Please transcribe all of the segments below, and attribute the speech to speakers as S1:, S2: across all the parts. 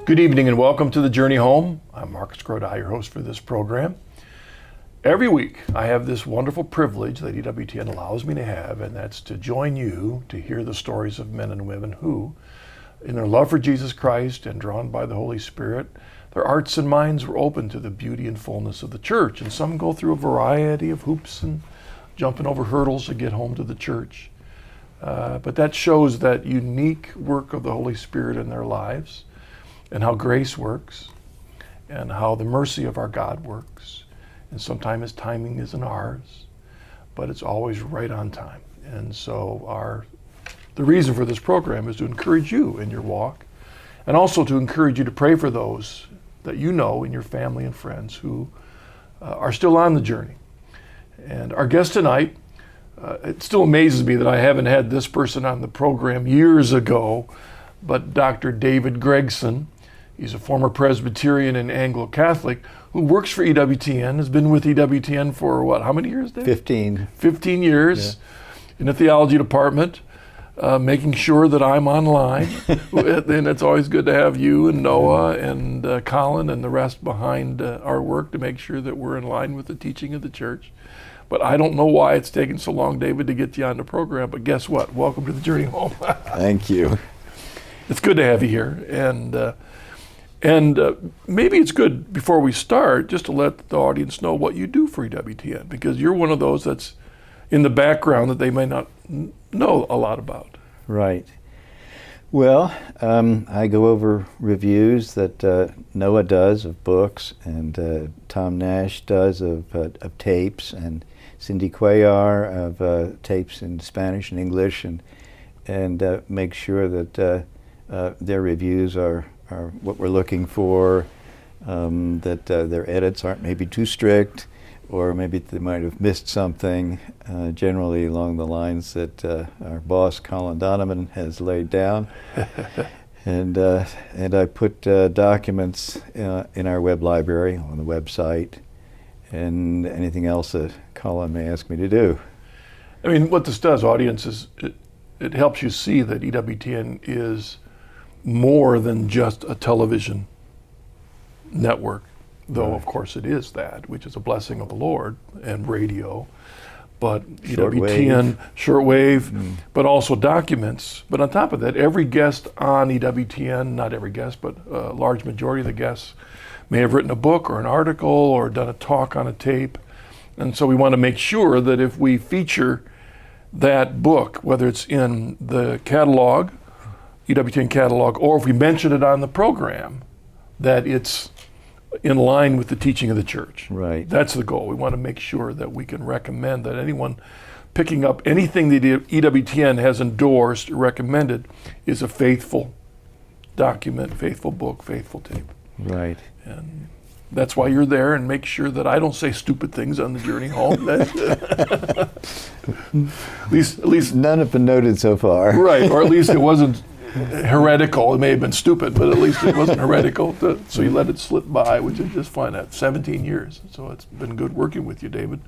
S1: Good evening and welcome to The Journey Home. I'm Marcus Grodi, your host for this program. Every week I have this wonderful privilege that EWTN allows me to have, and that's to join you to hear the stories of men and women who, in their love for Jesus Christ and drawn by the Holy Spirit, their hearts and minds were open to the beauty and fullness of the church. And some go through a variety of hoops and jumping over hurdles to get home to the church. But that shows that unique work of the Holy Spirit in their lives, and how grace works, and how the mercy of our God works. And sometimes His timing isn't ours, but it's always right on time. And so the reason for this program is to encourage you in your walk, and also to encourage you to pray for those that you know in your family and friends who are still on the journey. And our guest tonight, it still amazes me that I haven't had this person on the program years ago, but Dr. David Gregson. He's a former Presbyterian and Anglo-Catholic who works for EWTN, has been with EWTN for what, how many years, Dave?
S2: 15.
S1: 15 years in the Theology department, making sure that I'm online. And it's always good to have you and Noah and Colin and the rest behind our work to make sure that we're in line with the teaching of the church. But I don't know why it's taken so long, David, to get you on the program, but guess what? Welcome to The Journey Home.
S2: Thank you.
S1: It's good to have you here. And maybe it's good before we start just to let the audience know what you do for EWTN, because you're one of those that's in the background that they may not know a lot about.
S2: Right. Well, I go over reviews that Noah does of books, and Tom Nash does of tapes, and Cindy Cuellar of tapes in Spanish and English, and make sure that their reviews are what we're looking for, that their edits aren't maybe too strict, or maybe they might have missed something, generally along the lines that our boss, Colin Donovan, has laid down. And I put documents in our web library on the website, and anything else that Colin may ask me to do.
S1: I mean, what this does, audience, is it helps you see that EWTN is more than just a television network, though of course it is that, which is a blessing of the Lord, and radio, but EWTN, shortwave, but also documents. But on top of that, every guest on EWTN, not every guest, but a large majority of the guests may have written a book or an article or done a talk on a tape. And so we want to make sure that if we feature that book, whether it's in the catalog, EWTN catalog, or if we mention it on the program, that it's in line with the teaching of the church.
S2: Right.
S1: That's the goal. We want to make sure that we can recommend that anyone picking up anything that EWTN has endorsed or recommended is a faithful document, faithful book, faithful tape.
S2: Right.
S1: And that's why you're there, and make sure that I don't say stupid things on the journey home. at least
S2: none have been noted so far.
S1: Right, or at least it wasn't heretical. It may have been stupid, but at least it wasn't heretical. So you let it slip by, which is just fine. That's 17 years. So it's been good working with you, David.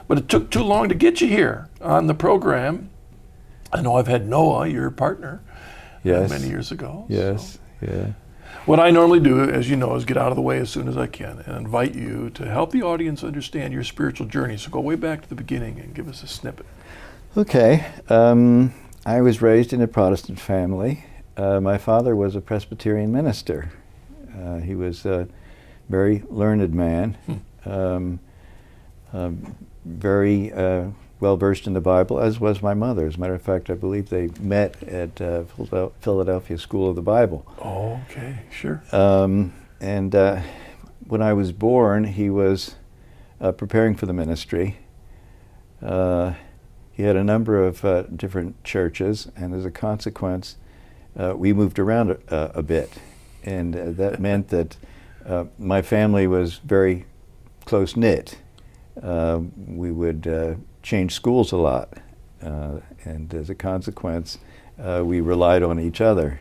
S1: But it took too long to get you here on the program. I know I've had Noah, your partner, many years ago.
S2: Yes,
S1: so.
S2: yeah.
S1: What I normally do, as you know, is get out of the way as soon as I can and invite you to help the audience understand your spiritual journey. So go way back to the beginning and give us a snippet.
S2: Okay. I was raised in a Protestant family. My father was a Presbyterian minister. He was a very learned man, very well versed in the Bible, as was my mother. As a matter of fact, I believe they met at Philadelphia School of the Bible.
S1: Oh, okay, sure.
S2: And when I was born, he was preparing for the ministry. He had a number of different churches, and as a consequence, we moved around a bit. And that meant that my family was very close-knit. We would change schools a lot, and as a consequence, we relied on each other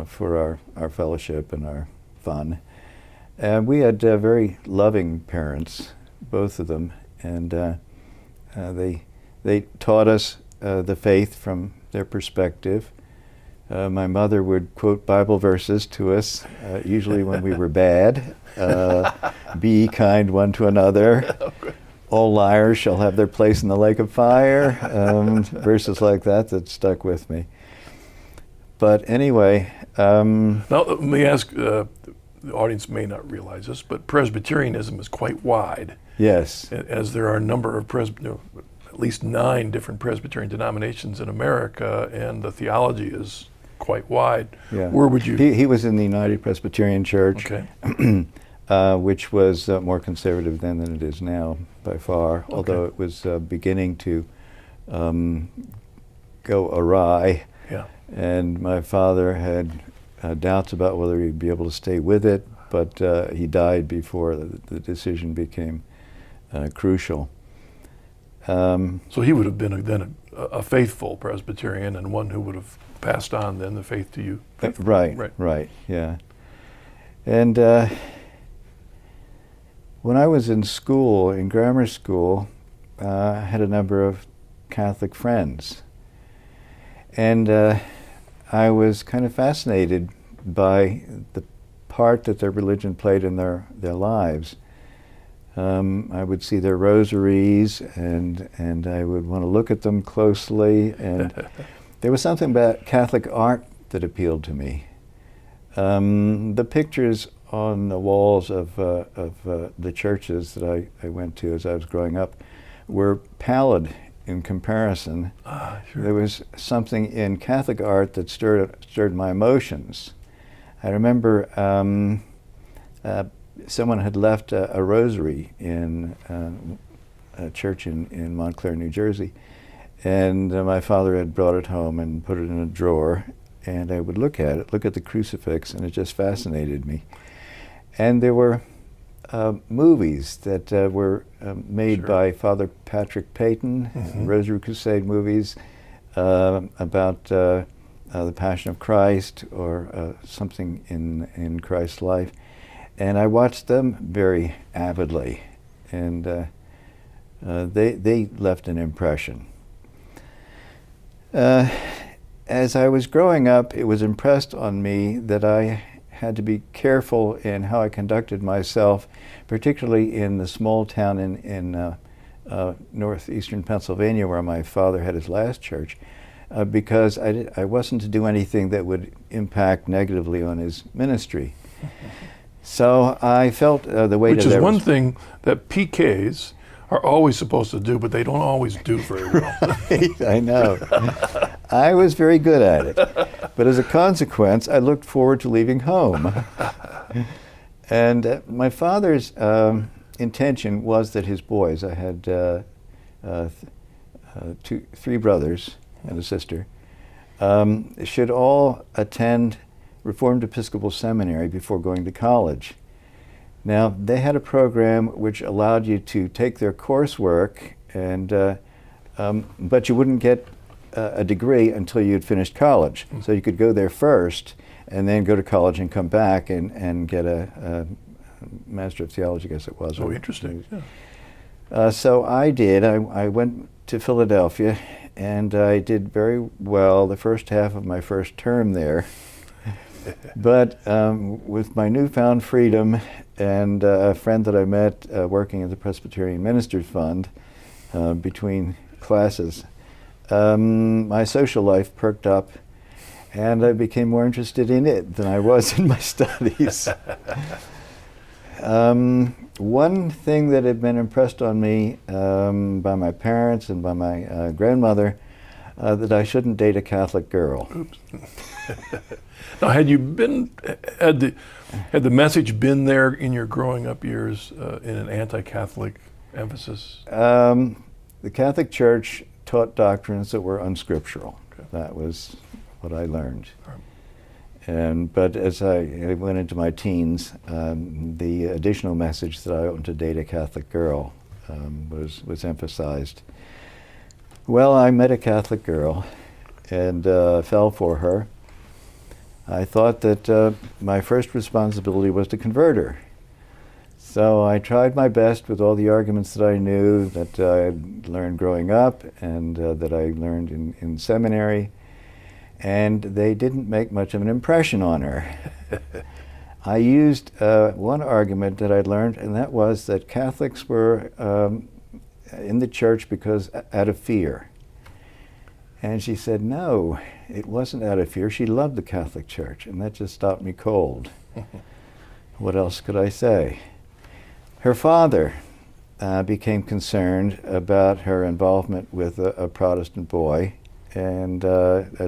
S2: for our fellowship and our fun. And we had very loving parents, both of them, and they taught us the faith from their perspective. My mother would quote Bible verses to us, usually when we were bad. Be ye kind one to another. All liars shall have their place in the lake of fire. Verses like that stuck with me. But anyway.
S1: Now, let me ask, the audience may not realize this, but Presbyterianism is quite wide.
S2: Yes.
S1: As there are a number of at least 9 different Presbyterian denominations in America, and the theology is quite wide.
S2: Yeah.
S1: Where would you?
S2: He was in the United Presbyterian Church,
S1: Okay.
S2: Which was more conservative then than it is now, by far, although it was beginning to go awry.
S1: Yeah.
S2: And my father had doubts about whether he'd be able to stay with it, but he died before the decision became crucial.
S1: So he would have been then a faithful Presbyterian, and one who would have passed on then the faith to you.
S2: Right, yeah. And when I was in school, in grammar school, I had a number of Catholic friends. And I was kind of fascinated by the part that their religion played in their lives. I would see their rosaries, and I would want to look at them closely. And there was something about Catholic art that appealed to me. The pictures on the walls of the churches that I went to as I was growing up were pallid in comparison.
S1: Sure.
S2: There was something in Catholic art that stirred my emotions. I remember someone had left a rosary in a church in Montclair, New Jersey, and my father had brought it home and put it in a drawer, and I would look at the crucifix, and it just fascinated me. And there were movies that were made
S1: Sure.
S2: by Father Patrick Peyton, Rosary Crusade movies about the Passion of Christ or something in Christ's life. And I watched them very avidly, and they left an impression. As I was growing up, it was impressed on me that I had to be careful in how I conducted myself, particularly in the small town in northeastern Pennsylvania where my father had his last church, because I wasn't to do anything that would impact negatively on his ministry. So I felt the weight
S1: Which
S2: of
S1: is
S2: that
S1: one thing that PKs are always supposed to do, but they don't always do very well.
S2: I know. I was very good at it. But as a consequence, I looked forward to leaving home. And my father's intention was that his boys, I had 3 brothers and a sister, should all attend Reformed Episcopal Seminary before going to college. Now, they had a program which allowed you to take their coursework, and but you wouldn't get a degree until you had finished college. So you could go there first, and then go to college and come back and get a Master of Theology, I guess it was.
S1: Oh, interesting. Yeah.
S2: So I did. I went to Philadelphia, and I did very well the first half of my first term there. But with my newfound freedom and a friend that I met working at the Presbyterian Ministers Fund between classes, my social life perked up, and I became more interested in it than I was in my studies. One thing that had been impressed on me by my parents and by my grandmother, that I shouldn't date a Catholic girl.
S1: Oops. Now, had the message been there in your growing up years in an anti-Catholic emphasis?
S2: The Catholic Church taught doctrines that were unscriptural. Okay. That was what I learned. Right. But as I went into my teens, the additional message that I oughtn't to date a Catholic girl was emphasized. Well, I met a Catholic girl and fell for her. I thought that my first responsibility was to convert her. So I tried my best with all the arguments that I knew, that I learned growing up and that I learned in seminary. and they didn't make much of an impression on her. I used one argument that I'd learned, and that was that Catholics were in the church because out of fear. And she said, no, it wasn't out of fear. She loved the Catholic Church, and that just stopped me cold. What else could I say? Her father became concerned about her involvement with a Protestant boy, and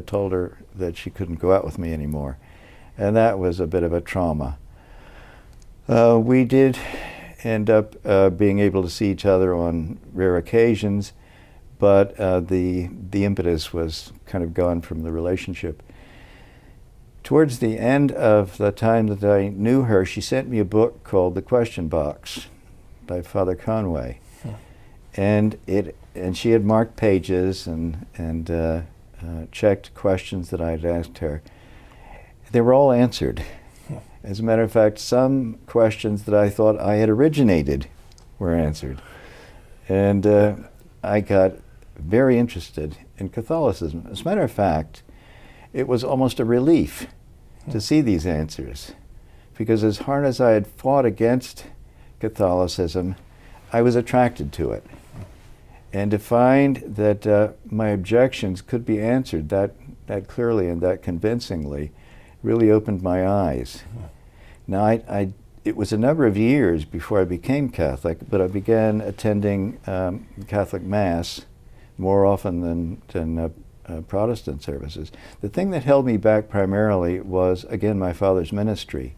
S2: told her that she couldn't go out with me anymore. And that was a bit of a trauma. We did end up being able to see each other on rare occasions, but the impetus was kind of gone from the relationship. Towards the end of the time that I knew her, she sent me a book called The Question Box by Father Conway. And she had marked pages and checked questions that I had asked her. They were all answered. As a matter of fact, some questions that I thought I had originated were answered. And I got very interested in Catholicism. As a matter of fact, it was almost a relief to see these answers, because as hard as I had fought against Catholicism, I was attracted to it. And to find that my objections could be answered that clearly and that convincingly really opened my eyes. Now, it was a number of years before I became Catholic, but I began attending Catholic Mass more often than Protestant services. The thing that held me back primarily was, again, my father's ministry.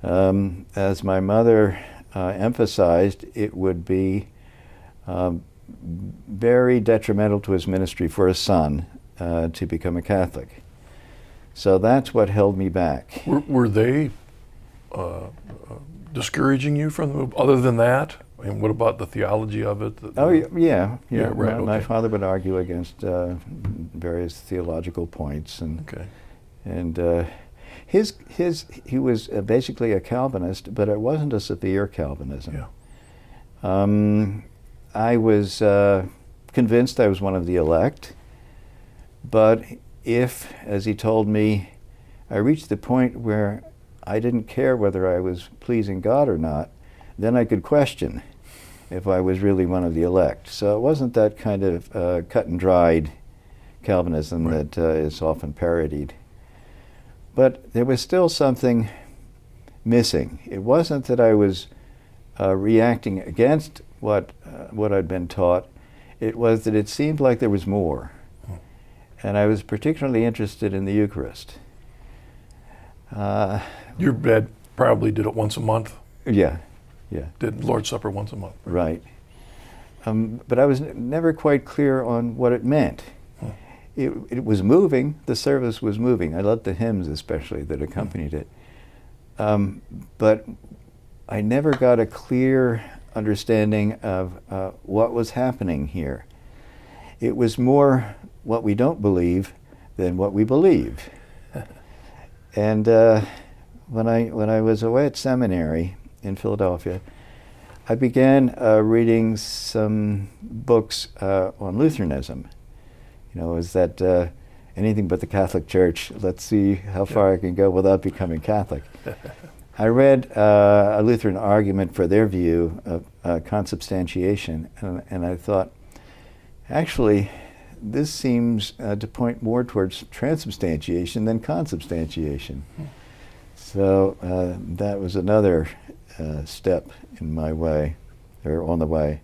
S2: Yeah. As my mother emphasized, it would be very detrimental to his ministry for a son to become a Catholic. So that's what held me back.
S1: Were they discouraging you from the move? Other than that, and what about the theology of it?
S2: Yeah.
S1: Right, okay.
S2: My father would argue against various theological points, and he was basically a Calvinist, but it wasn't a severe Calvinism. Yeah. I was convinced I was one of the elect, but if, as he told me, I reached the point where I didn't care whether I was pleasing God or not, then I could question if I was really one of the elect. So it wasn't that kind of cut and dried Calvinism right. that is often parodied. But there was still something missing. It wasn't that I was reacting against what I'd been taught. It was that it seemed like there was more. And I was particularly interested in the Eucharist.
S1: Your dad probably did it once a month?
S2: Yeah.
S1: Did Lord's Supper once a month?
S2: Right. But I was never quite clear on what it meant. It was moving. The service was moving. I loved the hymns especially that accompanied it. But I never got a clear understanding of what was happening here. It was more what we don't believe than what we believe. And when I was away at seminary in Philadelphia, I began reading some books on Lutheranism. Is that anything but the Catholic Church? Let's see how far I can go without becoming Catholic. I read a Lutheran argument for their view of consubstantiation, and I thought, actually, this seems to point more towards transubstantiation than consubstantiation. So that was another step in my way, or on the way.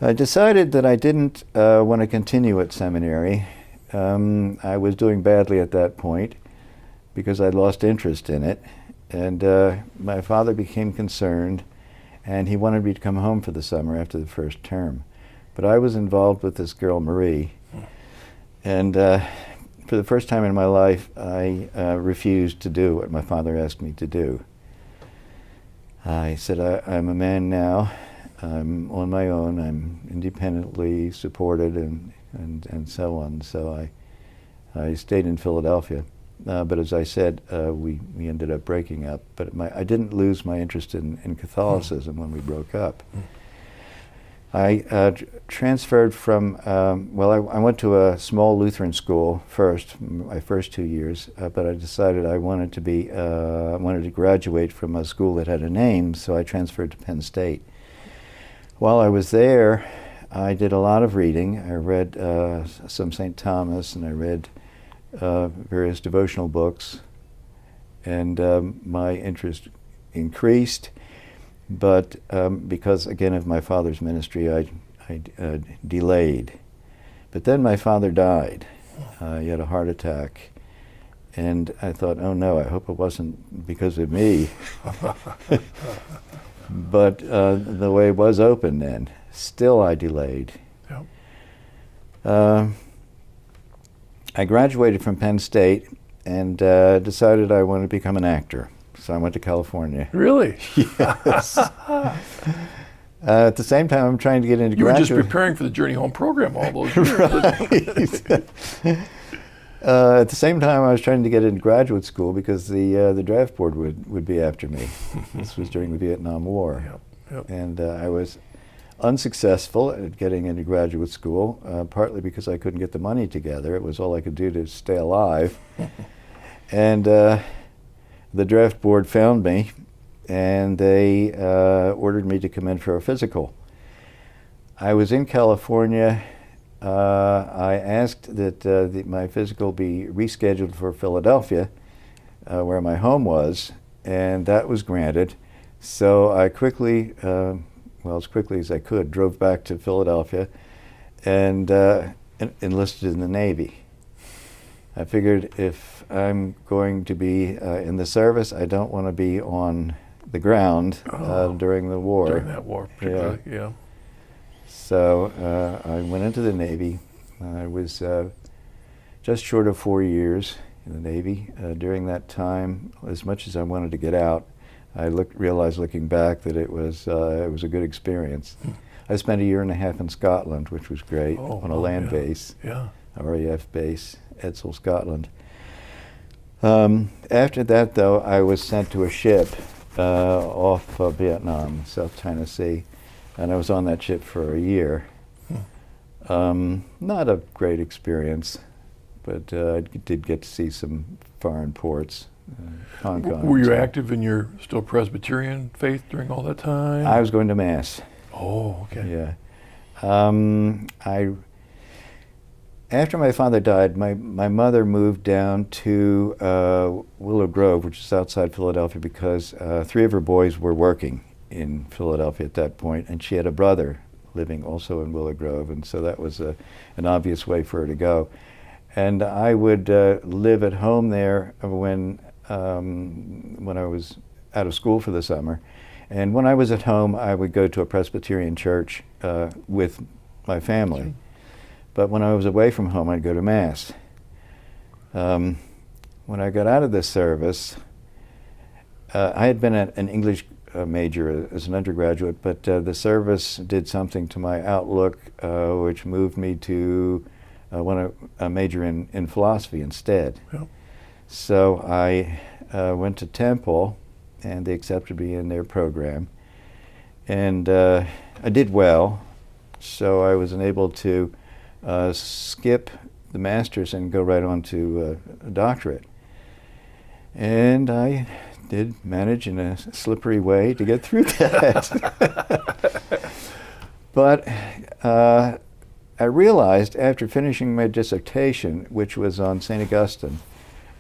S2: I decided that I didn't want to continue at seminary. I was doing badly at that point because I lost interest in it, and my father became concerned, and he wanted me to come home for the summer after the first term. But I was involved with this girl, Marie, and for the first time in my life, I refused to do what my father asked me to do. I said, I'm a man now, I'm on my own, I'm independently supported and so on. So I stayed in Philadelphia. But as I said, we ended up breaking up. But I didn't lose my interest in Catholicism when we broke up. I transferred from, I went to a small Lutheran school first, my first 2 years, but I decided I wanted to graduate from a school that had a name, so I transferred to Penn State. While I was there, I did a lot of reading. I read some St. Thomas, and I read various devotional books, and my interest increased. But because, again, of my father's ministry, I delayed. But then my father died. He had a heart attack. And I thought, oh no, I hope it wasn't because of me. But the way was open then. Still I delayed. Yep. I graduated from Penn State and decided I wanted to become an actor. So I went to California.
S1: Really?
S2: Yes. At the same time, I'm trying to get into graduate.
S1: You were just preparing for the Journey Home program all those years.
S2: Right. At the same time, I was trying to get into graduate school because the draft board would be after me. This was during the Vietnam War. Yep. And I was unsuccessful at getting into graduate school, partly because I couldn't get the money together. It was all I could do to stay alive. And the draft board found me, and they ordered me to come in for a physical. I was in California. I asked that my physical be rescheduled for Philadelphia, where my home was, and that was granted. So I quickly, as quickly as I could, drove back to Philadelphia and enlisted in the Navy. I figured if I'm going to be in the service, I don't want to be on the ground during the war.
S1: During that war, particularly, yeah.
S2: So I went into the Navy. I was just short of 4 years in the Navy. During that time, as much as I wanted to get out, I realized looking back that it was a good experience. I spent 1.5 years in Scotland, which was great, on a land base, RAF base. Edsall, Scotland. After that, though, I was sent to a ship off Vietnam, South China Sea, and I was on that ship for 1 year. Not a great experience, but I did get to see some foreign ports, Hong Kong.
S1: Were you active in your still Presbyterian faith during all that time?
S2: I was going to Mass.
S1: Oh, okay.
S2: Yeah. After my father died, my mother moved down to Willow Grove, which is outside Philadelphia, because 3 of her boys were working in Philadelphia at that point, and she had a brother living also in Willow Grove, and so that was an obvious way for her to go. And I would live at home there when I was out of school for the summer. And when I was at home, I would go to a Presbyterian church with my family. Sure. But when I was away from home, I'd go to Mass. When I got out of this service, I had been an English major as an undergraduate, but the service did something to my outlook which moved me to want to major in philosophy instead. Yep. So I went to Temple, and they accepted me in their program. And I did well, so I was able to skip the master's and go right on to a doctorate. And I did manage in a slippery way to get through that. But I realized after finishing my dissertation, which was on St. Augustine,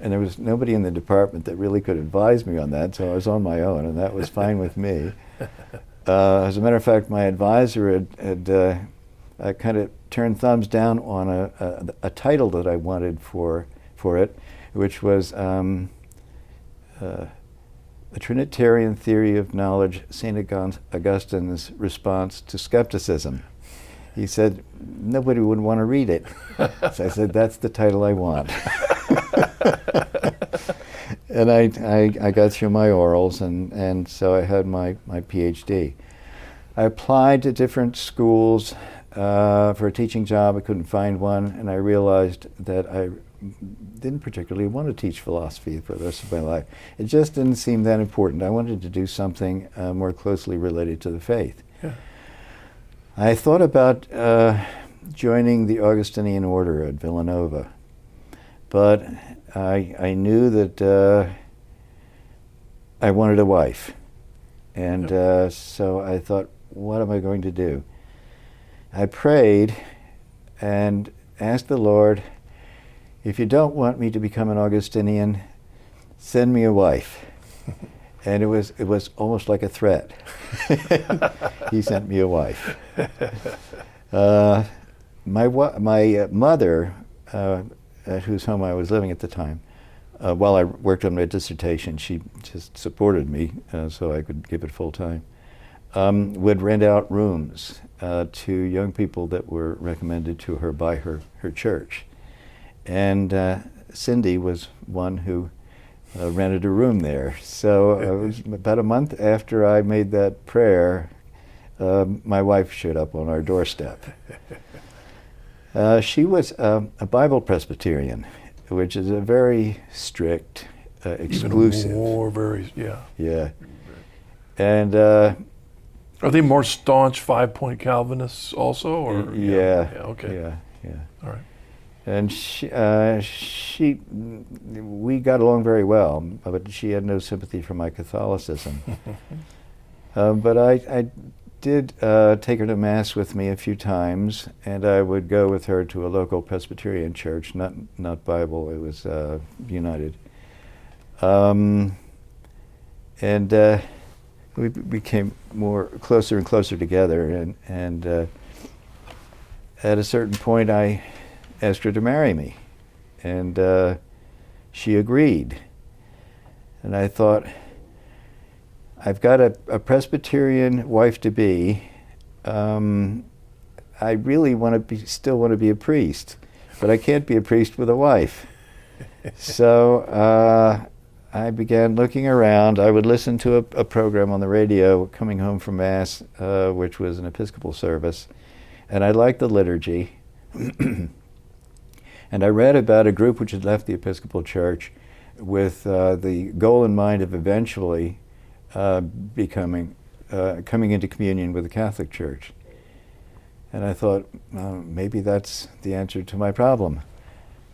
S2: and there was nobody in the department that really could advise me on that, so I was on my own, and that was fine with me. As a matter of fact, my advisor had kind of turned thumbs down on a title that I wanted for it, which was A Trinitarian Theory of Knowledge, St. Augustine's Response to Skepticism. He said, nobody would want to read it. So I said, that's the title I want. And I got through my orals, and so I had my PhD. I applied to different schools for a teaching job. I couldn't find one, and I realized that I didn't particularly want to teach philosophy for the rest of my life. It just didn't seem that important. I wanted to do something more closely related to the faith. Yeah. I thought about joining the Augustinian order at Villanova, but I knew that I wanted a wife, and so I thought, what am I going to do? I prayed and asked the Lord, if you don't want me to become an Augustinian, send me a wife. And it was almost like a threat. He sent me a wife. My mother, at whose home I was living at the time, while I worked on my dissertation, she just supported me so I could give it full time, would rent out rooms to young people that were recommended to her by her church. And Cindy was one who rented a room there. So it was about a month after I made that prayer, my wife showed up on our doorstep. She was a Bible Presbyterian, which is a very strict, exclusive.
S1: Even more, very, yeah.
S2: Yeah. And
S1: are they more staunch 5-point Calvinists also, or
S2: yeah.
S1: Okay.
S2: Yeah.
S1: All right.
S2: And we got along very well, but she had no sympathy for my Catholicism. But I did take her to Mass with me a few times, and I would go with her to a local Presbyterian church, not Bible, it was United. And we became closer and closer together, and at a certain point I asked her to marry me, and she agreed. And I thought, I've got a Presbyterian wife-to-be. I really still want to be a priest, but I can't be a priest with a wife. So I began looking around. I would listen to a program on the radio coming home from Mass, which was an Episcopal service, and I liked the liturgy. And I read about a group which had left the Episcopal Church with the goal in mind of eventually coming into communion with the Catholic Church. And I thought, maybe that's the answer to my problem.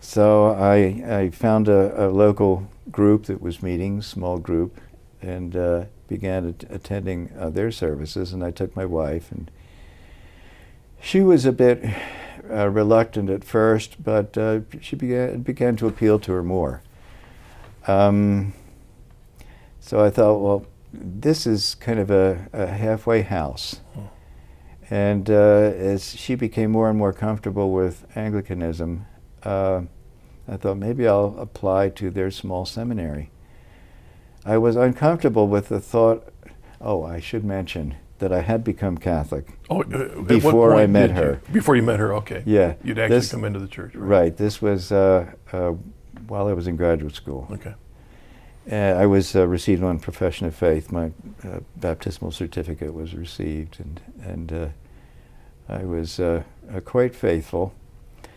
S2: So I found a local group that was meeting, small group, and began attending their services, and I took my wife, and she was a bit reluctant at first, but it began to appeal to her more. So I thought, well, this is kind of a halfway house. And as she became more and more comfortable with Anglicanism, I thought maybe I'll apply to their small seminary. I was uncomfortable with the thought, I should mention that I had become Catholic before I met her.
S1: Before you met her, okay.
S2: Yeah.
S1: You'd actually come into the church.
S2: Right. This was while I was in graduate school.
S1: Okay.
S2: I was received on profession of faith. My baptismal certificate was received, and I was quite faithful.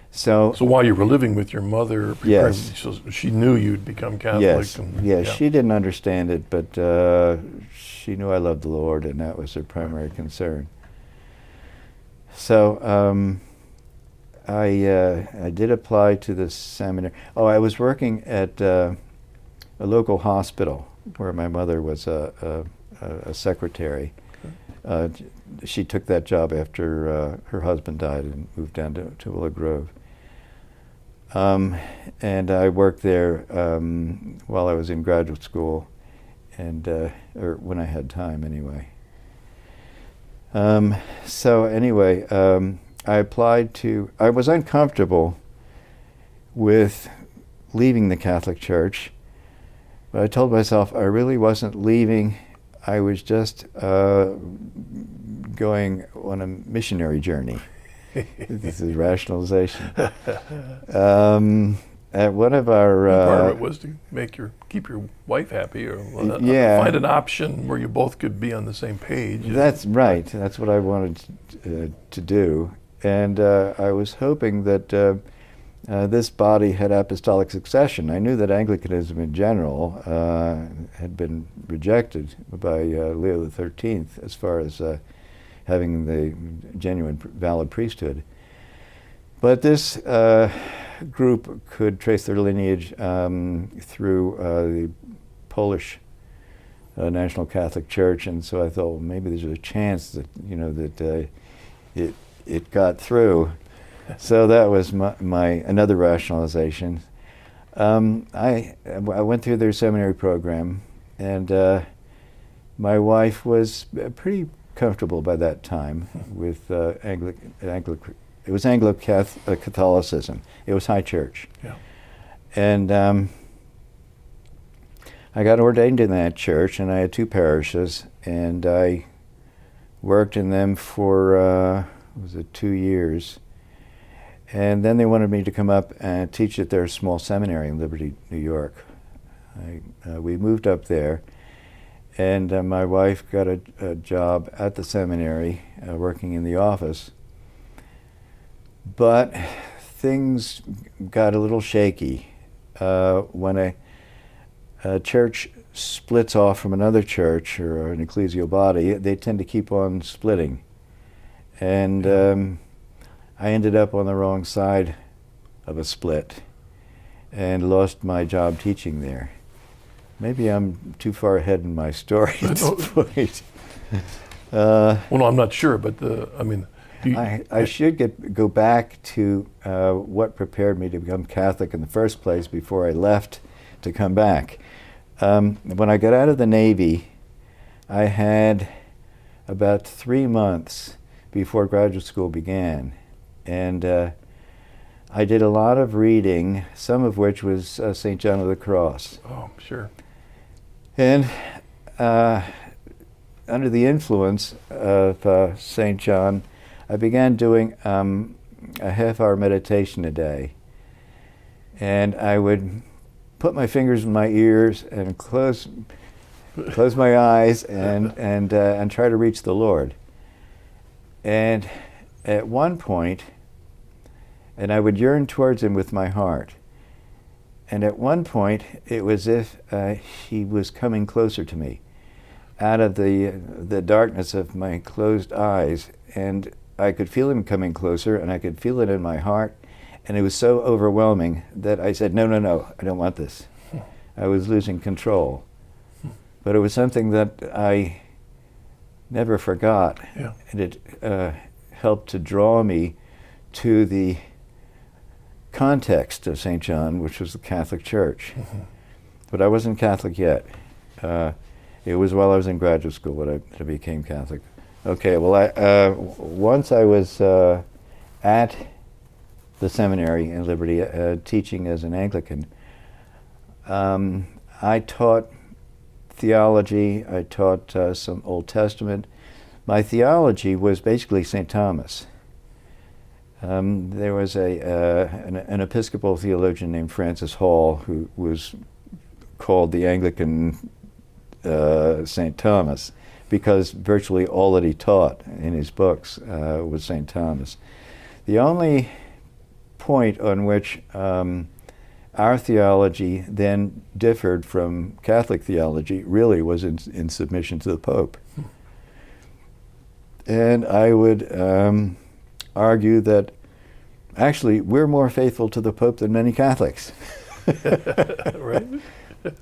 S2: So
S1: while you were living with your mother,
S2: yes,
S1: she knew you'd become Catholic.
S2: Yes,
S1: and,
S2: she didn't understand it, but she knew I loved the Lord, and that was her primary concern. So I did apply to the seminary. I was working at a local hospital where my mother was a secretary. She took that job after her husband died and moved down to Willow Grove. And I worked there while I was in graduate school, and or when I had time anyway. So anyway, I applied to. I was uncomfortable with leaving the Catholic Church, but I told myself I really wasn't leaving. I was just going on a missionary journey. This is rationalization. At one of our
S1: part of it was to keep your wife happy, or find an option where you both could be on the same page.
S2: That's right. That's what I wanted to do, and I was hoping that this body had apostolic succession. I knew that Anglicanism in general had been rejected by Leo XIII as far as having the genuine, valid priesthood. But this group could trace their lineage through the Polish National Catholic Church, and so I thought, well, maybe there's a chance that it got through. So that was my another rationalization. I went through their seminary program, and my wife was pretty comfortable by that time with it was Anglo-Catholicism. It was high church.
S1: Yeah.
S2: And I got ordained in that church, and I had 2 parishes, and I worked in them for 2 years. And then they wanted me to come up and teach at their small seminary in Liberty, New York. We moved up there, and my wife got a job at the seminary, working in the office. But things got a little shaky when a church splits off from another church or an ecclesial body. They tend to keep on splitting, and I ended up on the wrong side of a split and lost my job teaching there. Maybe I'm too far ahead in my story at this point.
S1: Well, no, I'm not sure, but
S2: I should go back to what prepared me to become Catholic in the first place before I left to come back. When I got out of the Navy, I had about 3 months before graduate school began. And I did a lot of reading, some of which was St. John of the Cross.
S1: Oh, sure.
S2: And under the influence of St. John, I began doing a half-hour meditation a day. And I would put my fingers in my ears and close my eyes and try to reach the Lord. And at one point, and I would yearn towards him with my heart. And at one point, it was as if he was coming closer to me out of the darkness of my closed eyes. And I could feel him coming closer, and I could feel it in my heart. And it was so overwhelming that I said, no, I don't want this. I was losing control. But it was something that I never forgot.
S1: Yeah.
S2: And it helped to draw me to the context of St. John, which was the Catholic Church.
S1: Mm-hmm.
S2: But I wasn't Catholic yet. It was while I was in graduate school that I became Catholic. Okay, well, once I was at the seminary in Liberty, teaching as an Anglican, I taught theology, I taught some Old Testament. My theology was basically St. Thomas. There was an Episcopal theologian named Francis Hall who was called the Anglican St. Thomas because virtually all that he taught in his books was St. Thomas. The only point on which our theology then differed from Catholic theology really was in submission to the Pope. And I would argue that actually we're more faithful to the Pope than many Catholics.
S1: Right.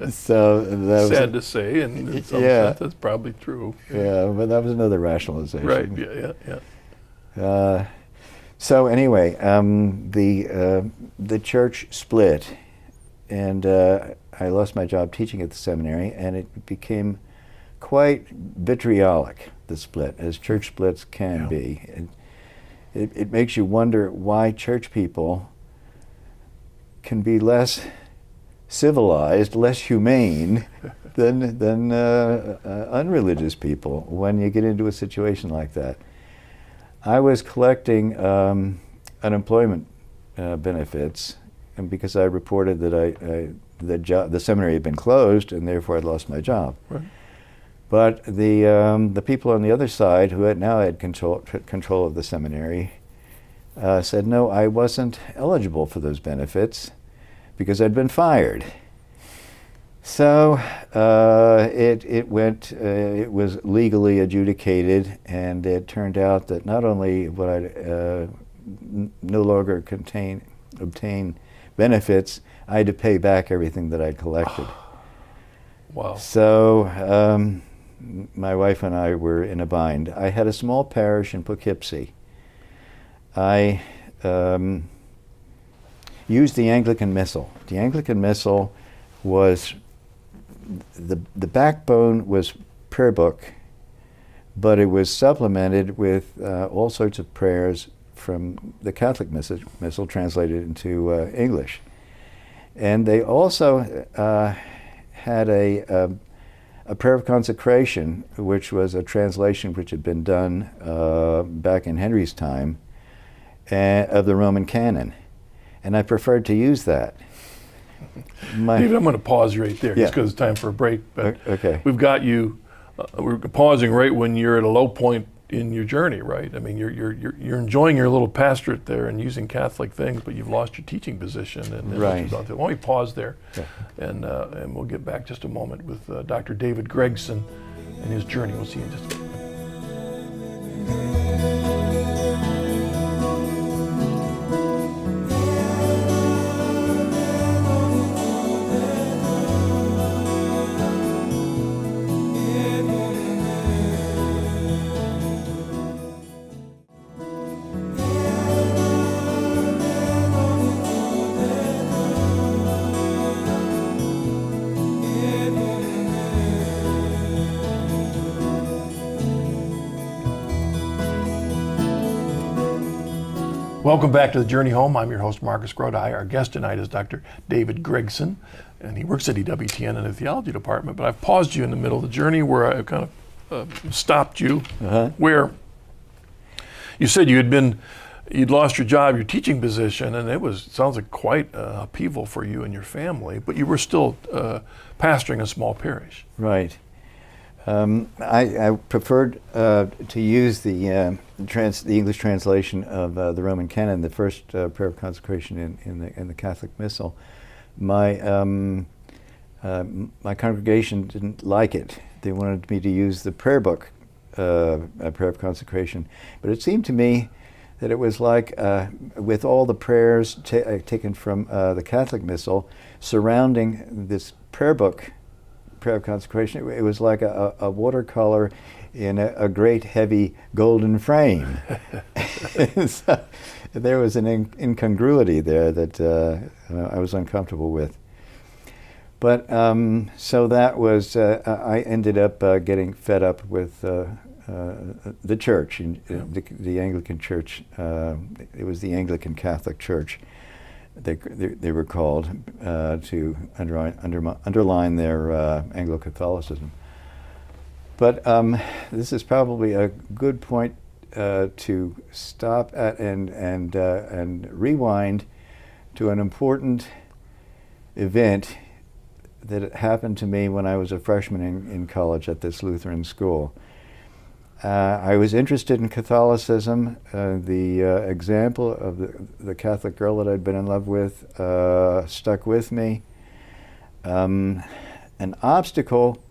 S2: So that was
S1: sad to say, and in some sense that's probably true.
S2: Yeah, but that was another rationalization.
S1: Right. Yeah.
S2: So anyway, the church split, and I lost my job teaching at the seminary, and it became quite vitriolic, the split, as church splits can be. And it makes you wonder why church people can be less civilized, less humane than unreligious people when you get into a situation like that. I was collecting unemployment benefits, and because I reported that the seminary had been closed, and therefore I'd lost my job.
S1: Right.
S2: But the people on the other side, who had now had control of the seminary, said no, I wasn't eligible for those benefits because I'd been fired. So it went. It was legally adjudicated, and it turned out that not only would I no longer obtain benefits, I had to pay back everything that I'd collected.
S1: Wow.
S2: So my wife and I were in a bind. I had a small parish in Poughkeepsie. I used the Anglican Missal. The Anglican Missal was the backbone was prayer book, but it was supplemented with all sorts of prayers from the Catholic Missal translated into English. And they also had a prayer of consecration, which was a translation which had been done back in Henry's time of the Roman canon. And I preferred to use that.
S1: David, I'm going to pause you right there, just because it's time for a break. But we've got you. We're pausing right when you're at a low point in your journey, right? I mean, you're enjoying your little pastorate there and using Catholic things, but you've lost your teaching position. And
S2: right.
S1: Why don't we pause there, and we'll get back just a moment with Dr. David Gregson and his journey. We'll see you in just a minute. Welcome back to The Journey Home. I'm your host, Marcus Grodi. Our guest tonight is Dr. David Gregson, and he works at EWTN in the Theology department. But I've paused you in the middle of the journey where I kind of stopped you, where you said you'd lost your job, your teaching position, and sounds like quite upheaval for you and your family, but you were still pastoring a small parish.
S2: Right. I preferred to use the English translation of the Roman canon, the first prayer of consecration in the Catholic Missal. My congregation didn't like it. They wanted me to use the prayer book, prayer of consecration. But it seemed to me that it was like, with all the prayers taken from the Catholic Missal surrounding this prayer book, prayer of consecration, it was like a watercolor in a great heavy golden frame. So there was an incongruity there that I was uncomfortable with. But so that was, I ended up getting fed up with the church, the Anglican Church. It was the Anglican Catholic Church. They were called to underline their Anglo-Catholicism. But this is probably a good point to stop at and rewind to an important event that happened to me when I was a freshman in college at this Lutheran school. I was interested in Catholicism. The example of the Catholic girl that I'd been in love with stuck with me. An obstacle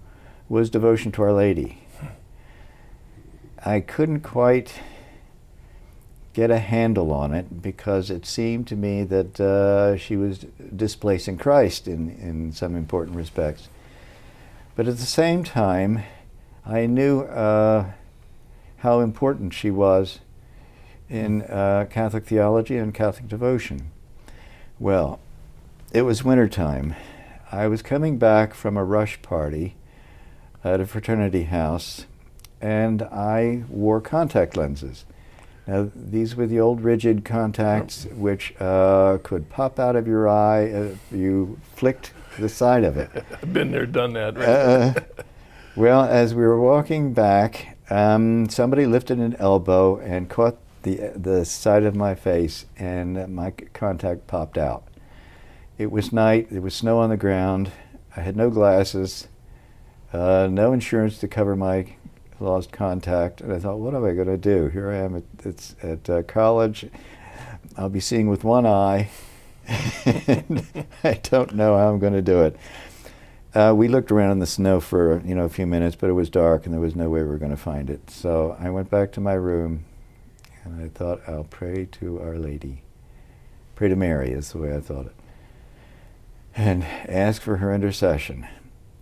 S2: was devotion to Our Lady. I couldn't quite get a handle on it because it seemed to me that she was displacing Christ in some important respects. But at the same time, I knew how important she was in Catholic theology and Catholic devotion. Well, it was wintertime. I was coming back from a rush party at a fraternity house, and I wore contact lenses. Now, these were the old rigid contacts which could pop out of your eye if you flicked the side of it.
S1: I've been there, done that. Right?
S2: Well, as we were walking back, somebody lifted an elbow and caught the side of my face, and my contact popped out. It was night, there was snow on the ground, I had no glasses, no insurance to cover my lost contact, and I thought, what am I going to do? Here I am at college, I'll be seeing with one eye, and I don't know how I'm going to do it. We looked around in the snow for a few minutes, but it was dark and there was no way we were going to find it. So I went back to my room and I thought, I'll pray to Our Lady. Pray to Mary is the way I thought it. And ask for her intercession.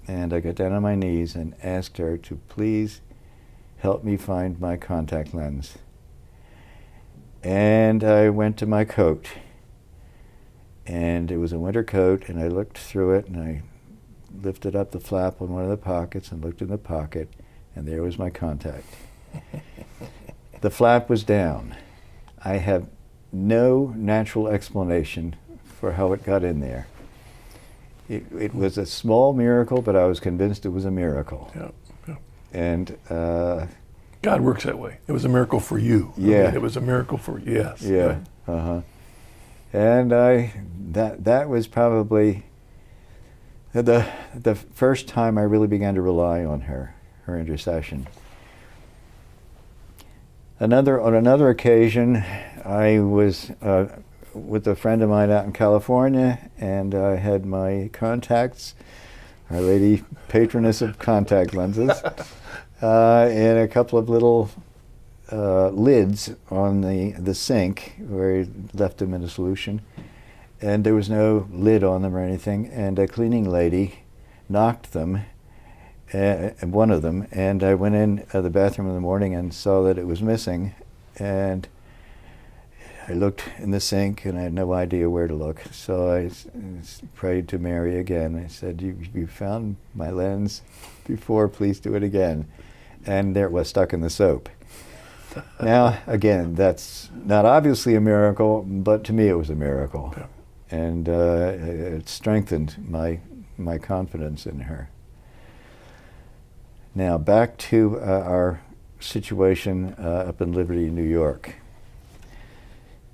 S2: And I got down on my knees and asked her to please help me find my contact lens. And I went to my coat. And it was a winter coat, and I looked through it, and I lifted up the flap on one of the pockets and looked in the pocket, and there was my contact. The flap was down. I have no natural explanation for how it got in there. It was a small miracle, but I was convinced it was a miracle.
S1: Yeah, yeah.
S2: And
S1: God works that way. It was a miracle for you.
S2: Yeah.
S1: I mean, it was a miracle for yes.
S2: Yeah.
S1: Right.
S2: And that was probably the first time I really began to rely on her intercession. On another occasion, I was with a friend of mine out in California, and I had my contacts, Our Lady, patroness of contact lenses, and a couple of little lids on the sink where he left them in a solution, and there was no lid on them or anything, and a cleaning lady knocked them, one of them, and I went in the bathroom in the morning and saw that it was missing, and I looked in the sink and I had no idea where to look, so I prayed to Mary again. I said, you found my lens before, please do it again. And there it was, stuck in the soap. Now, again, that's not obviously a miracle, but to me it was a miracle.
S1: Yeah.
S2: And it strengthened my confidence in her. Now, back to our situation up in Liberty, New York.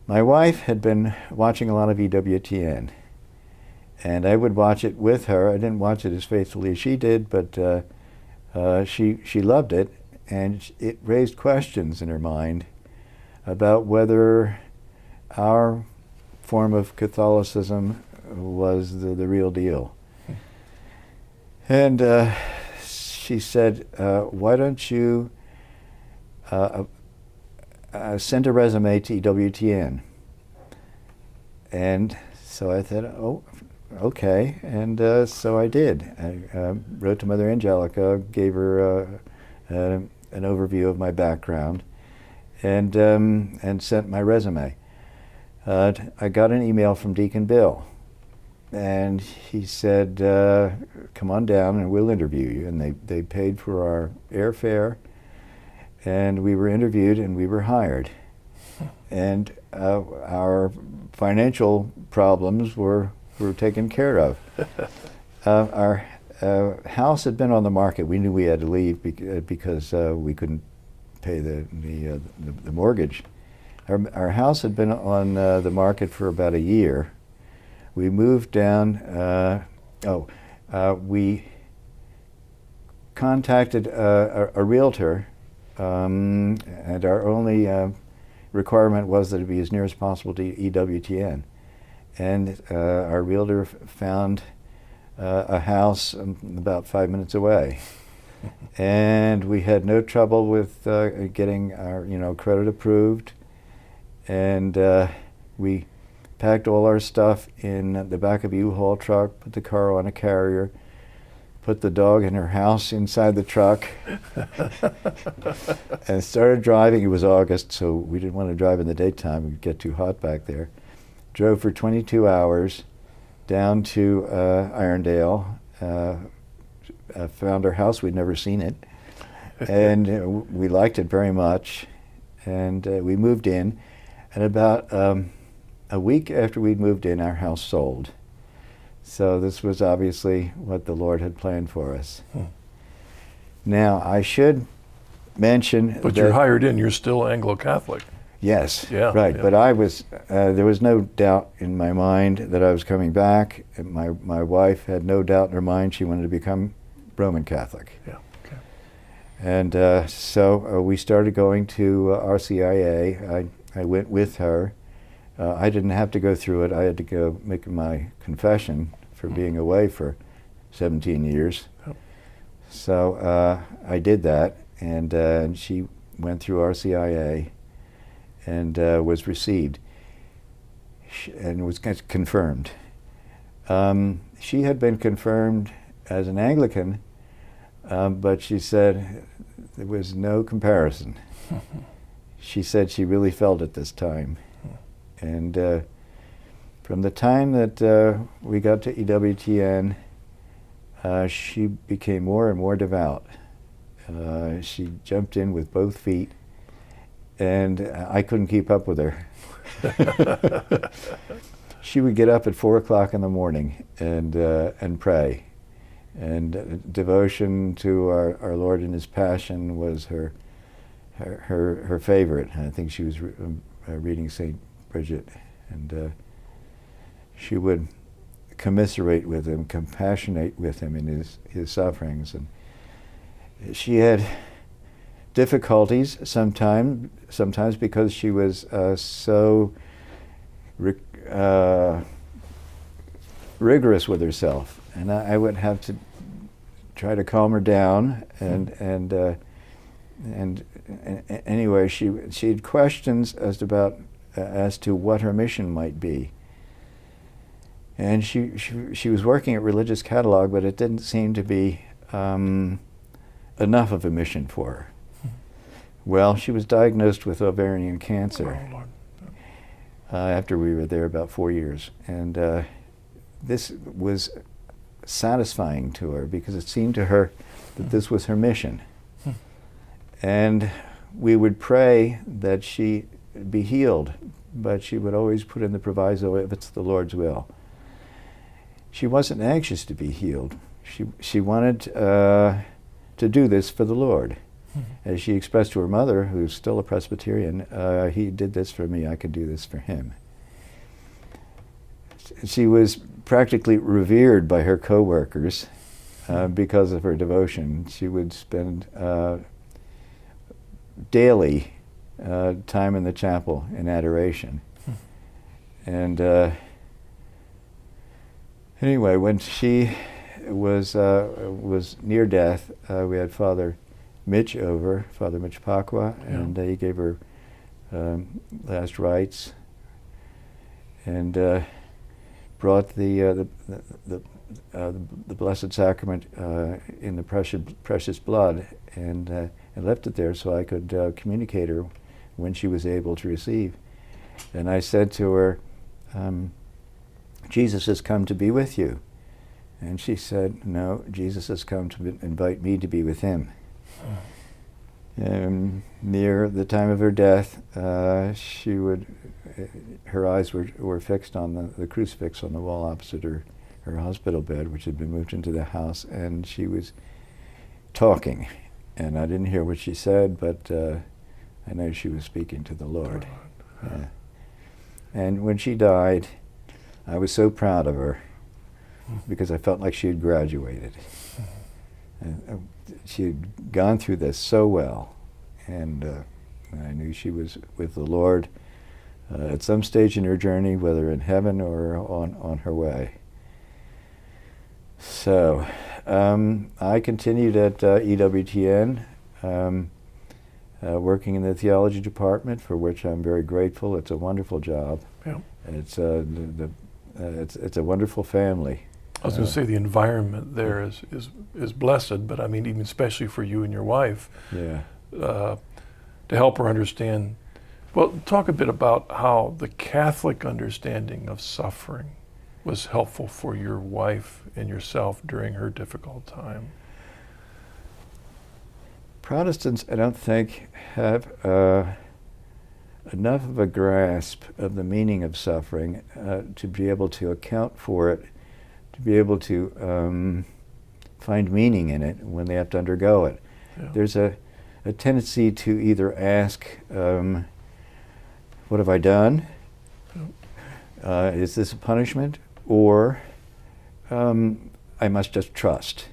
S2: My wife had been watching a lot of EWTN, and I would watch it with her. I didn't watch it as faithfully as she did, but she loved it, and it raised questions in her mind about whether our form of Catholicism was the real deal. And she said, why don't you send a resume to EWTN? And so I thought, oh, okay. And so I did. I wrote to Mother Angelica, gave her an overview of my background, and sent my resume. I got an email from Deacon Bill, and he said, come on down and we'll interview you. And they paid for our airfare, and we were interviewed and we were hired. And our financial problems were taken care of. Our house had been on the market. We knew we had to leave because we couldn't pay the mortgage. Our house had been on the market for about a year. We moved down. We contacted a realtor, and our only requirement was that it be as near as possible to EWTN. And our realtor found a house about 5 minutes away. And we had no trouble with getting our credit approved. And we packed all our stuff in the back of a U-Haul truck, put the car on a carrier, put the dog in her house inside the truck, and started driving. It was August, so we didn't want to drive in the daytime. It would get too hot back there. Drove for 22 hours down to Irondale, found our house. We'd never seen it, and we liked it very much, and we moved in. And about a week after we'd moved in, our house sold. So this was obviously what the Lord had planned for us. Now, I should mention
S1: But you're hired in, you're still Anglo-Catholic.
S2: Yes,
S1: Yeah,
S2: right.
S1: yeah.
S2: But I was, there was no doubt in my mind that I was coming back. And my wife had no doubt in her mind she wanted to become Roman Catholic.
S1: Yeah, okay.
S2: And so we started going to RCIA. I went with her. I didn't have to go through it. I had to go make my confession for being away for 17 years.
S1: Yep.
S2: So I did that, and she went through RCIA and was received and was confirmed. She had been confirmed as an Anglican, but she said there was no comparison. She said she really felt it this time. And from the time that we got to EWTN, she became more and more devout. She jumped in with both feet, and I couldn't keep up with her. She would get up at 4 o'clock in the morning and pray. And devotion to our Lord and His Passion was her favorite. I think she was reading St. Bridget, and she would commiserate with him, compassionate with him in his sufferings. And she had difficulties sometimes because she was so rigorous with herself, and I would have to try to calm her down. And anyway, she had questions as to what her mission might be. And she was working at Religious Catalog, but it didn't seem to be enough of a mission for her. Well, she was diagnosed with ovarian cancer after we were there about 4 years. And this was satisfying to her because it seemed to her that this was her mission. And we would pray that she be healed, but she would always put in the proviso, if it's the Lord's will. She wasn't anxious to be healed. She wanted to do this for the Lord. As she expressed to her mother, who's still a Presbyterian, He did this for me, I could do this for Him. She was practically revered by her co-workers because of her devotion. She would spend daily time in the chapel in adoration. And anyway, when she was near death, we had Father Mitch Pakwa, and he gave her last rites, and brought the Blessed Sacrament in the precious blood, and left it there so I could communicate her when she was able to receive. And I said to her, Jesus has come to be with you. And she said, no, Jesus has come to invite me to be with Him. Near the time of her death, her eyes were fixed on the crucifix on the wall opposite her hospital bed, which had been moved into the house, and she was talking. And I didn't hear what she said, but I know she was speaking to the Lord. Yeah. And when she died, I was so proud of her because I felt like she had graduated. And she had gone through this so well, and I knew she was with the Lord at some stage in her journey, whether in heaven or on her way. So I continued at EWTN, working in the Theology department, for which I'm very grateful. It's a wonderful job.
S1: Yeah.
S2: It's a wonderful family.
S1: I was going to say the environment there is blessed, but I mean, even especially for you and your wife,
S2: Yeah.
S1: To help her understand. Well, talk a bit about how the Catholic understanding of suffering was helpful for your wife and yourself during her difficult time.
S2: Protestants, I don't think, have enough of a grasp of the meaning of suffering to be able to account for it, to be able to find meaning in it when they have to undergo it.
S1: Yeah.
S2: There's a tendency to either ask, what have I done? Is this a punishment? Or I must just trust.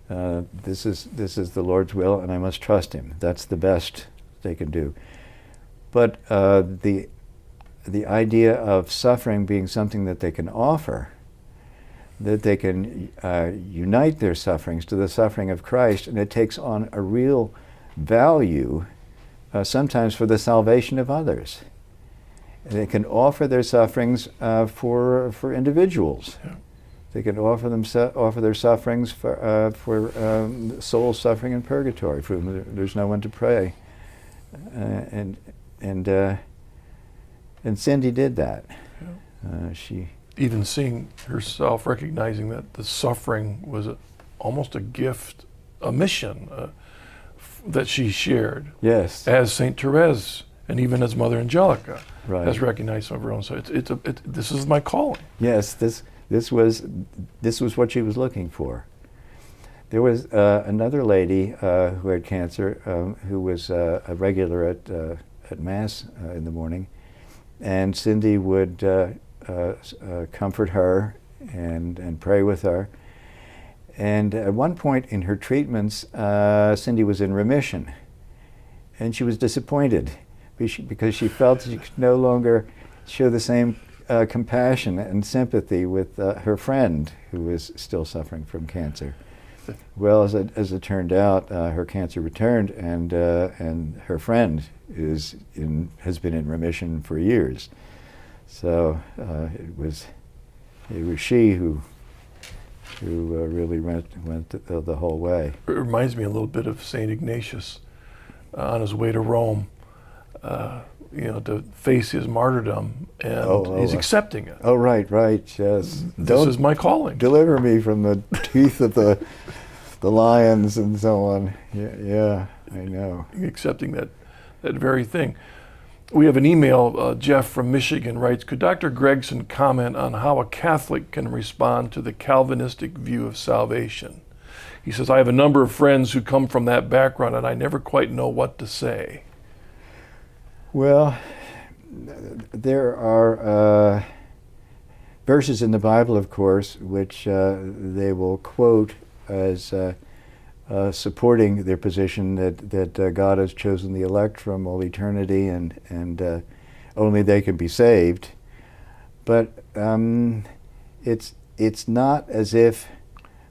S2: This is the Lord's will, and I must trust Him. That's the best they can do. But the idea of suffering being something that they can offer, that they can unite their sufferings to the suffering of Christ, and it takes on a real value, sometimes for the salvation of others. And they can offer their sufferings for individuals.
S1: Yeah.
S2: They can offer their sufferings for souls suffering in purgatory, for whom there's no one to pray. And Cindy did that.
S1: Yeah.
S2: She
S1: even seeing herself, recognizing that the suffering was almost a gift, a mission that she shared.
S2: Yes.
S1: As Saint Therese, and even as Mother Angelica,
S2: Right.
S1: has recognized some of her own. So this is my calling.
S2: Yes, this was what she was looking for. There was another lady who had cancer, who was a regular at Mass in the morning, and Cindy would comfort her and pray with her. And at one point in her treatments, Cindy was in remission, and she was disappointed because she felt she could no longer show the same compassion and sympathy with her friend who was still suffering from cancer. Well, as it turned out, her cancer returned, and her friend has been in remission for years. So it was she who really went the whole way.
S1: It reminds me a little bit of Saint Ignatius on his way to Rome, to face his martyrdom, and he's accepting it.
S2: Oh, right, yes.
S1: This is my calling.
S2: Deliver me from the teeth of the lions and so on. Yeah, I know.
S1: Accepting that very thing. We have an email. Jeff from Michigan writes, could Dr. Gregson comment on how a Catholic can respond to the Calvinistic view of salvation? He says, I have a number of friends who come from that background, and I never quite know what to say.
S2: Well, there are verses in the Bible, of course, which they will quote as supporting their position that God has chosen the elect from all eternity, and only they can be saved. But it's not as if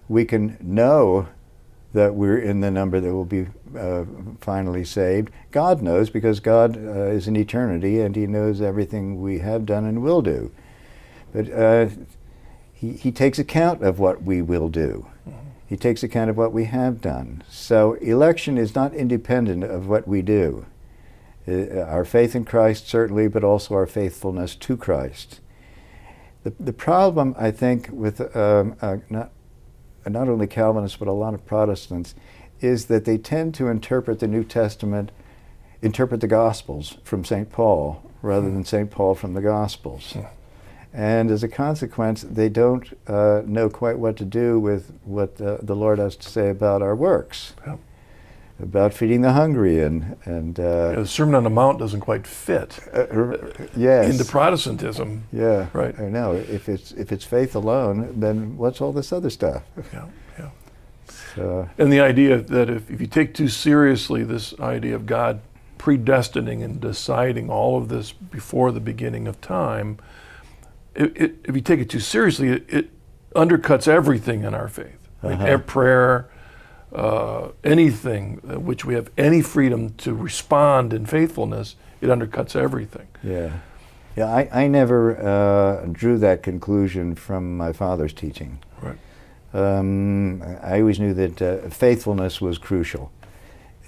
S2: we can know that we're in the number that will be finally saved. God knows, because God is in eternity, and He knows everything we have done and will do. But He takes account of what we will do. He takes account of what we have done. So election is not independent of what we do. Our faith in Christ, certainly, but also our faithfulness to Christ. The problem, I think, with not only Calvinists, but a lot of Protestants, is that they tend to interpret the New Testament, interpret the Gospels from St. Paul, rather than St. Paul from the Gospels. And as a consequence, they don't know quite what to do with what the Lord has to say about our works, about feeding the hungry, and
S1: the Sermon on the Mount doesn't quite fit
S2: yes.
S1: into Protestantism.
S2: Yeah,
S1: right.
S2: I know. If it's faith alone, then what's all this other stuff?
S1: Yeah.
S2: So,
S1: and the idea that if you take too seriously this idea of God predestining and deciding all of this before the beginning of time, if you take it too seriously, it undercuts everything in our faith. Prayer, anything which we have any freedom to respond in faithfulness, it undercuts everything.
S2: Yeah, I never drew that conclusion from my father's teaching.
S1: Right.
S2: I always knew that faithfulness was crucial,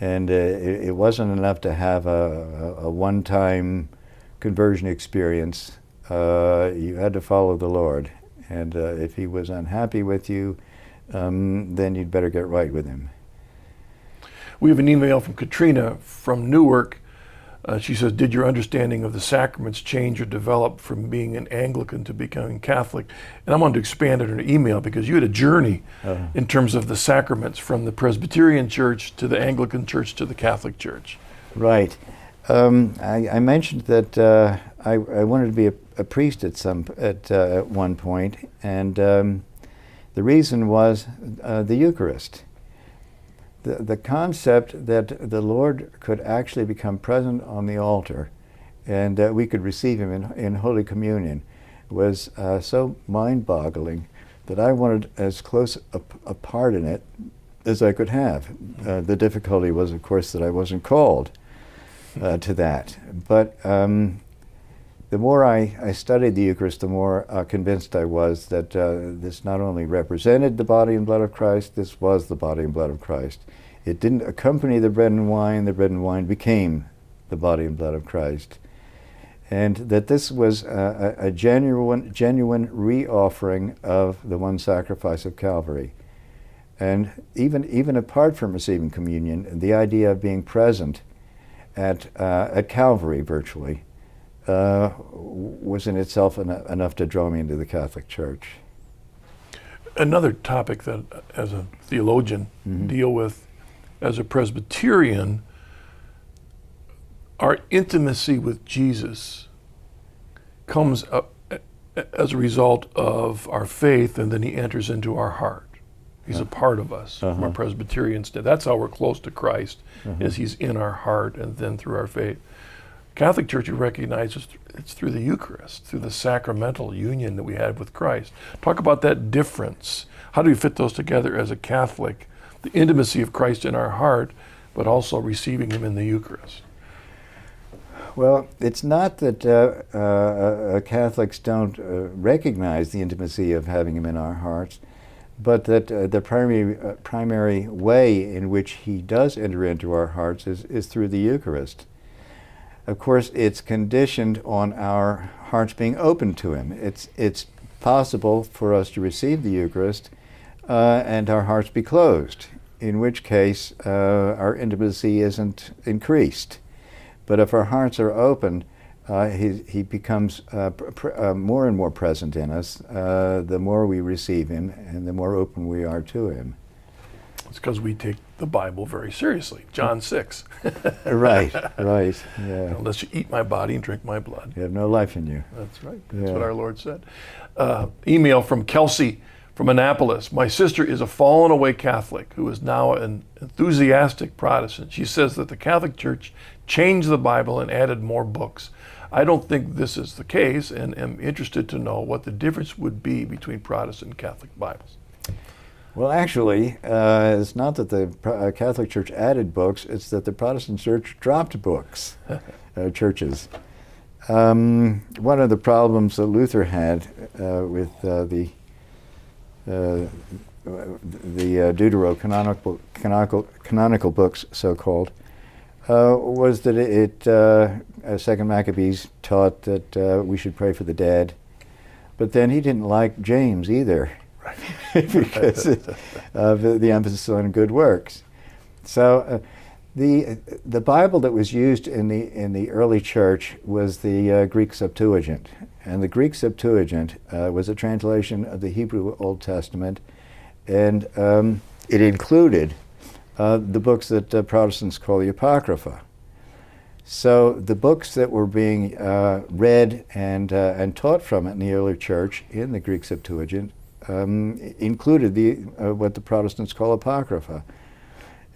S2: and it wasn't enough to have a one-time conversion experience. You had to follow the Lord, and if He was unhappy with you, then you'd better get right with Him.
S1: We have an email from Katrina from Newark. She says, did your understanding of the sacraments change or develop from being an Anglican to becoming Catholic? And I wanted to expand on her email, because you had a journey in terms of the sacraments from the Presbyterian Church to the Anglican Church to the Catholic Church.
S2: Right. I mentioned that I wanted to be a priest at one point, and the reason was the Eucharist. The concept that the Lord could actually become present on the altar, and that we could receive Him in Holy Communion, was so mind-boggling that I wanted as close a part in it as I could have. The difficulty was, of course, that I wasn't called to that. But the more I studied the Eucharist, the more convinced I was that this not only represented the body and blood of Christ, this was the body and blood of Christ. It didn't accompany the bread and wine became the body and blood of Christ. And that this was a genuine re-offering of the one sacrifice of Calvary. And even apart from receiving communion, the idea of being present at Calvary virtually was in itself enough to draw me into the Catholic Church.
S1: Another topic that, as a theologian, deal with, as a Presbyterian, our intimacy with Jesus comes up as a result of our faith, and then he enters into our heart. He's a part of us from a Presbyterian standpoint. That's how we're close to Christ, is he's in our heart and then through our faith. Catholic Church recognizes it's through the Eucharist, through the sacramental union that we have with Christ. Talk about that difference. How do we fit those together as a Catholic? The intimacy of Christ in our heart, but also receiving him in the Eucharist.
S2: Well, it's not that Catholics don't recognize the intimacy of having him in our hearts, but that the primary way in which he does enter into our hearts is through the Eucharist. Of course, it's conditioned on our hearts being open to him. It's possible for us to receive the Eucharist and our hearts be closed, in which case our intimacy isn't increased. But if our hearts are open, he becomes more and more present in us the more we receive him and the more open we are to him.
S1: It's because we take the Bible very seriously. John 6.
S2: Right. Yeah.
S1: Unless you eat my body and drink my blood.
S2: You have no life in you.
S1: That's right. That's what our Lord said. Email from Kelsey from Annapolis. My sister is a fallen away Catholic who is now an enthusiastic Protestant. She says that the Catholic Church changed the Bible and added more books. I don't think this is the case, and am interested to know what the difference would be between Protestant and Catholic Bibles.
S2: Well, actually, it's not that the Catholic Church added books, it's that the Protestant Church dropped books, churches. One of the problems that Luther had with the deuterocanonical books, so-called, was that Second Maccabees taught that we should pray for the dead, but then he didn't like James either. Because of the emphasis on good works. So the Bible that was used in the early church was the Greek Septuagint, and the Greek Septuagint was a translation of the Hebrew Old Testament, and it included the books that Protestants call the Apocrypha. So the books that were being read and taught from it in the early church in the Greek Septuagint included what the Protestants call Apocrypha.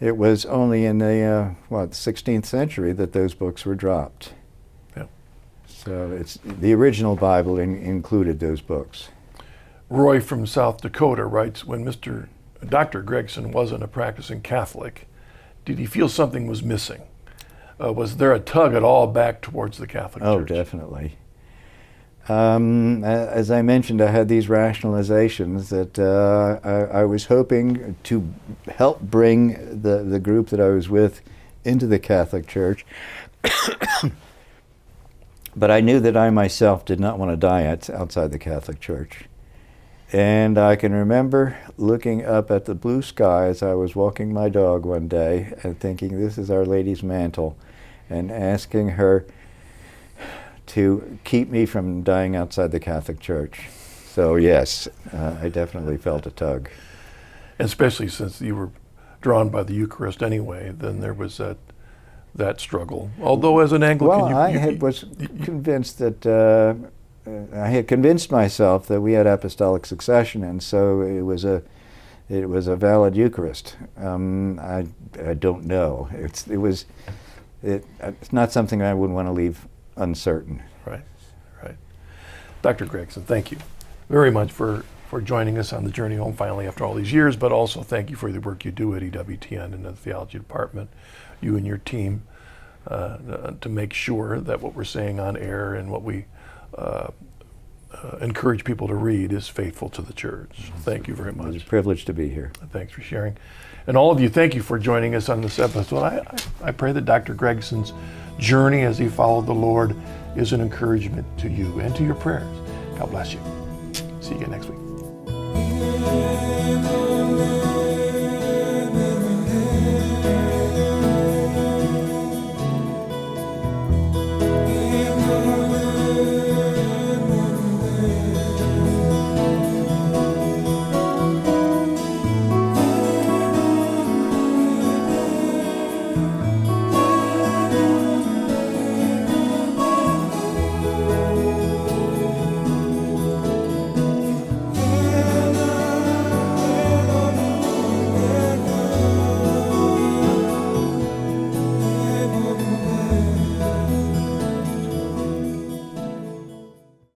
S2: It was only in the 16th century that those books were dropped.
S1: Yeah.
S2: So it's the original Bible included those books.
S1: Roy from South Dakota writes, when Dr. Gregson wasn't a practicing Catholic, did he feel something was missing? Was there a tug at all back towards the Catholic Church?
S2: Oh, definitely. As I mentioned, I had these rationalizations that I was hoping to help bring the group that I was with into the Catholic Church. But I knew that I myself did not want to die outside the Catholic Church. And I can remember looking up at the blue sky as I was walking my dog one day and thinking, this is Our Lady's mantle, and asking her to keep me from dying outside the Catholic Church. So yes, I definitely felt a tug.
S1: Especially since you were drawn by the Eucharist anyway, then there was that struggle. Although as an Anglican,
S2: I was convinced that I had convinced myself that we had apostolic succession, and so it was a valid Eucharist. I don't know. It's not something I would want to leave uncertain.
S1: Right. Dr. Gregson, thank you very much for for joining us on the journey home finally after all these years, but also thank you for the work you do at EWTN and the Theology Department, you and your team, to make sure that what we're saying on air and what we encourage people to read is faithful to the church. Thank you very much.
S2: It's a privilege to be here.
S1: Thanks for sharing. And all of you, thank you for joining us on this episode. I pray that Dr. Gregson's journey as he followed the Lord is an encouragement to you and to your prayers. God bless you. See you again next week.